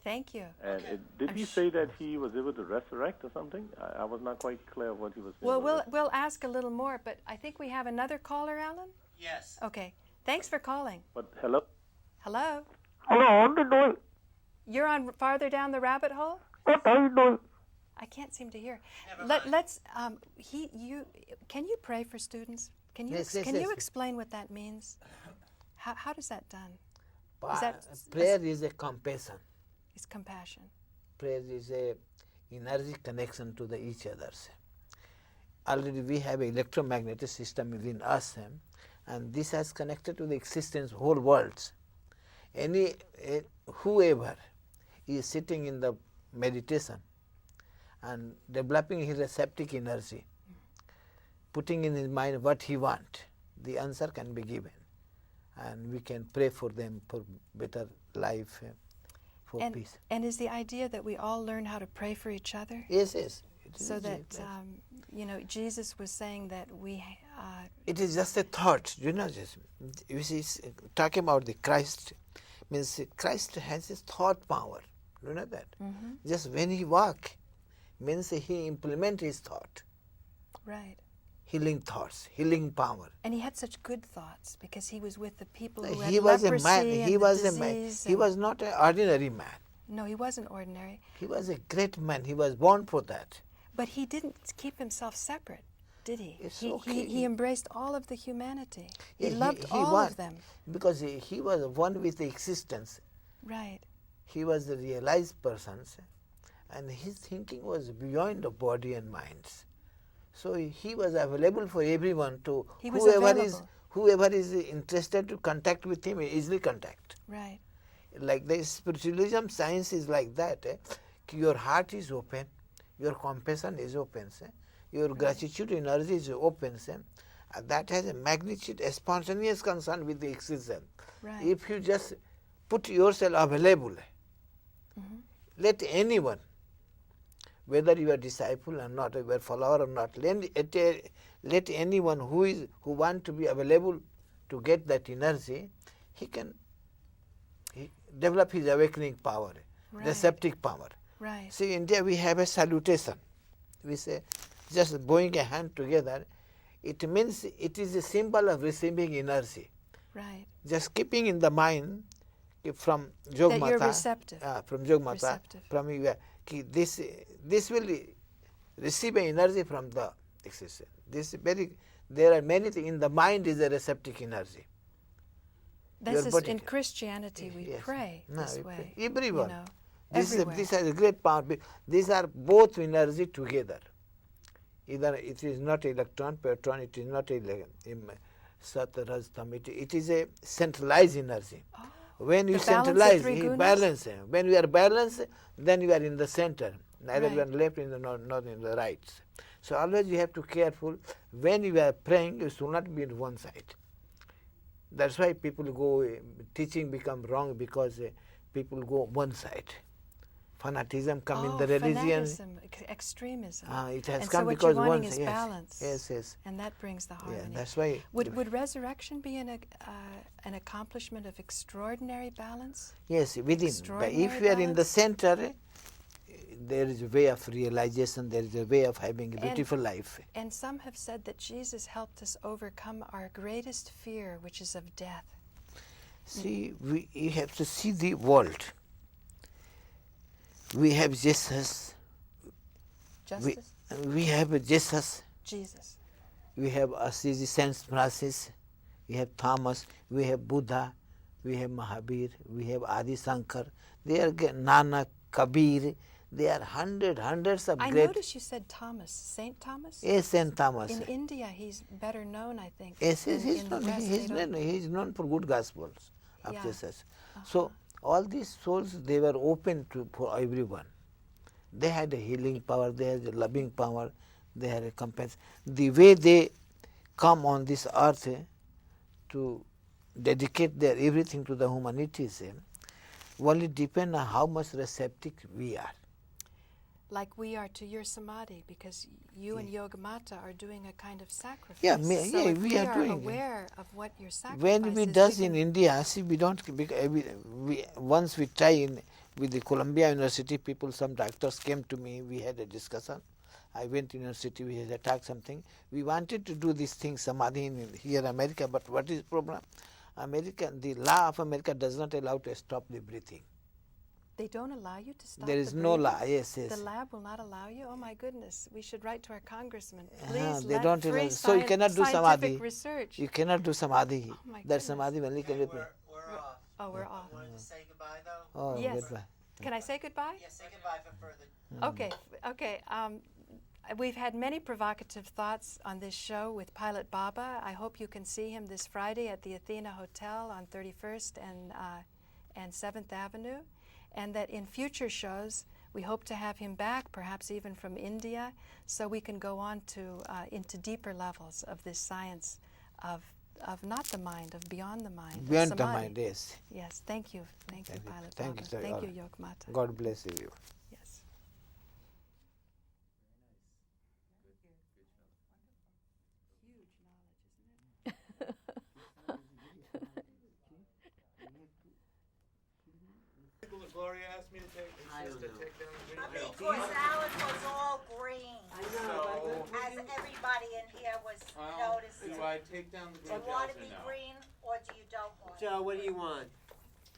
Thank you. And did he say that he was able to resurrect or something? I was not quite clear what he was saying. Well, we'll ask a little more, but I think we have another caller, Alan? Yes. Okay. Thanks for calling. But hello? Hello? Hello, I'm doing. You're on Farther Down the Rabbit Hole? What are you doing? I can't seem to hear. Never mind. Let's can you pray for students? Can you Yes, can yes, you yes. explain what that means? How does that done? Prayer is a compassion. It's compassion. Prayer is a energy connection to each others. Already we have an electromagnetic system within us, and this has connected to the existence of whole worlds. Whoever is sitting in the meditation and developing his receptive energy, putting in his mind what he wants, the answer can be given, and we can pray for them for better life, for peace. And is the idea that we all learn how to pray for each other? Yes, yes. So that Jesus was saying that we. It is just a thought, just you see, talking about the Christ means Christ has his thought power. You know that? Mm-hmm. Just when he walk, means he implement his thought. Right. Healing thoughts, healing power. And he had such good thoughts because he was with the people who He had was a leprosy man. and He the was a man. disease He and- was not an ordinary man. No, he wasn't ordinary. He was a great man. He was born for that. But he didn't keep himself separate, did he? It's he, okay. he embraced all of the humanity. He Yeah, loved all was, of them. because he was one with the existence. Right. He was a realized person, and his thinking was beyond the body and minds. So he was available for everyone to He was whoever is interested to contact with him, easily contact. Right. Like the spiritualism science is like that. Your heart is open, your compassion is open, your gratitude energy is open. That has a magnitude, a spontaneous concern with the existence. Right. If you just put yourself available, let anyone, whether you are disciple or not, you are follower or not, let anyone who want to be available to get that energy, he can develop his awakening power, receptive power. Right. See, in India we have a salutation. We say, just bowing a hand together, it means it is a symbol of receiving energy. Right. Just keeping in the mind, from Yoke that Matta. you're receptive. From Yoke Matta. Receptive. From this will receive energy from the existence. There are many things in the mind is a receptive energy. This is in Christianity we pray this way. Everyone. You know, This is a great power. These are both energy together. Either it is not electron, proton, it is not Sat, Raj, Tam. It is a centralized energy. Oh, when you the balance of centralize, three gunas? balance. When you are balanced, then you are in the center. Neither you are Right. left, not in the right. So always you have to be careful. When you are praying, you should not be in one side. That's why people go, teaching become wrong because people go one side. Fanaticism come in the religion. Fanatism, extremism. It has and come so what because you're wanting one. is Yes, balance. yes. And that brings the harmony. Yeah, that's why. Would resurrection be an accomplishment of extraordinary balance? Yes, within. But if you are in the center, there is a way of realization. There is a way of having a beautiful life. And some have said that Jesus helped us overcome our greatest fear, which is of death. See, you have to see the world. We have Jesus. Justice? We have Jesus. Jesus. We have Assisi, Saint Francis. We have Thomas. We have Buddha. We have Mahavir. We have Adi Shankar. They are Nanak, Kabir. They are hundreds of I great. noticed you said Thomas, Saint Thomas. Yes, Saint Thomas. In India, he's better known, I think. Yes, he's known. He's known for good gospels of Yeah. Jesus. So all these souls, they were open for everyone. They had a healing power. They had a loving power. They had a compassion. The way they come on this earth to dedicate their everything to the humanities only depend on how much receptive we are. Like we are to your Samadhi, because you and Yoga Matta are doing a kind of sacrifice. Yeah, so if we are doing aware of what your sacrifice when we is. does in India, see, we don't. Once we try with the Columbia University people, some doctors came to me. We had a discussion. I went to university. We had a talk something. We wanted to do this thing Samadhi here in America, but what is the problem? The law of America does not allow to stop the breathing. They don't allow you to stop. There is the no breathing? law. Yes. The lab will not allow you. Oh my goodness! We should write to our congressman. Please They let don't free allow. So you cannot do scientific Samadhi. research. You cannot do Samadhi. Oh my That goodness. Samadhi only can be. We're off. Oh, we're off. Want to say goodbye though? Oh, Yes. goodbye. Can I say goodbye? Yes, say goodbye for further. Okay. We've had many provocative thoughts on this show with Pilot Baba. I hope you can see him this Friday at the Athena Hotel on 31st and 7th Avenue, and that in future shows we hope to have him back, perhaps even from India, so we can go on to into deeper levels of this science of not the mind, of beyond the mind. Beyond the Samadhi. mind, yes. Yes, thank you, Pilot Thank Baba. you, sir. Thank All you, right. Yoke Matta. God bless you. Yes. Gloria asked me to take down the video. Because ours was all green. I know. As everybody in here was noticing. Do I take down the Do you details want to or be no? green or do you don't want? Joe, what do you want?